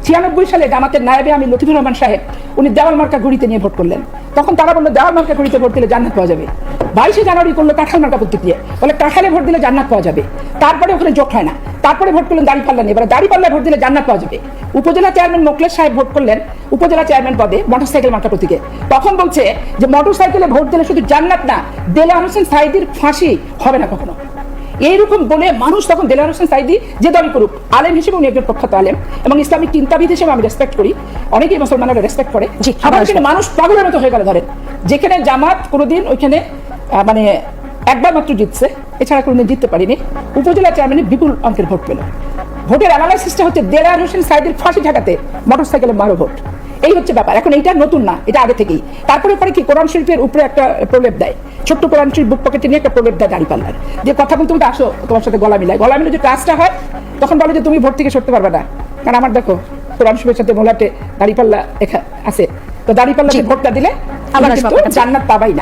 96 সালে জামাতের নায়েবে আমি লতিফুর রহমান সাহেব উনি দেওয়াল মার্কা ঘড়িতে নিয়ে ভোট করলেন। তখন তারা বললো দেওয়াল মার্কা ঘড়িতে ভোট দিলে জান্নাত পাওয়া যাবে। 22 জানুয়ারি করলো কাঁঠাল মার্কা প্রতীক দিয়ে, বলে কাঁঠালে ভোট দিলে জান্নাত পাওয়া যাবে। তারপরে ওখানে যোগ হয় না, তারপরে ভোট করলেন দাঁড়িপাল্লা নিয়ে, এবার দাঁড়িপাল্লায় ভোট দিলে জান্নাত পাওয়া যাবে। উপজেলা চেয়ারম্যান মোখলেস সাহেব ভোট করলেন উপজেলা চেয়ারম্যান পদে মোটরসাইকেল মার্কা প্রতীকে। তখন বলছে যে মোটরসাইকেলে ভোট দিলে শুধু জান্নাত না, দেলোয়ার হোসেন সাঈদীর ফাঁসি হবে না কখনো। এইরকম বলে মানুষ তখন দেলোয়ার হোসেন সাঈদী যে দলই করুক, আলেম হিসেবে উনি একজন প্রখ্যাত আলেম এবং ইসলামিক চিন্তাবিদ হিসেবে আমি রেসপেক্ট করি, অনেকেই মুসলমানরা রেসপেক্ট করে। আবার কিন্তু মানুষ পাগলের মতো হয়ে গেল। ধরেন যেখানে জামাত কোনোদিন ওইখানে মানে একবার মাত্র জিতছে, এছাড়া কোনোদিন জিততে পারিনি, উপজেলা চেয়ারম্যানে বিপুল অঙ্কের ভোট পেল। ভোটের অ্যানালাইসিসটা হচ্ছে দেলোয়ার হোসেন সাঈদীর ফাঁসি ঠেকাতে মোটরসাইকেলে মারো ভোট। এই হচ্ছে ব্যাপার। এখন এইটা নতুন না, এটা আগে থেকেই। তারপরে পরে কি কোরআন শরীফের উপরে একটা প্রলেপ দেয়, ছোট্ট কোরআন শরীফ বুক পকেটে নিয়ে একটা প্রলেপ দেয় দাঁড়িপাল্লার, যে কথা বলতে বলতে আসো তোমার সাথে গলা মিলায়। গলা মিলে যে কাজটা হয় তখন বলে যে তুমি ভোট থেকে সরতে পারবে না, কারণ আমার দেখো কোরআন শরীফের সাথে মোলাটে দাঁড়িপাল্লা আছে, তো দাঁড়িপাল্লাতে ভোটটা দিলে আবার জান্নাত পাবাই না।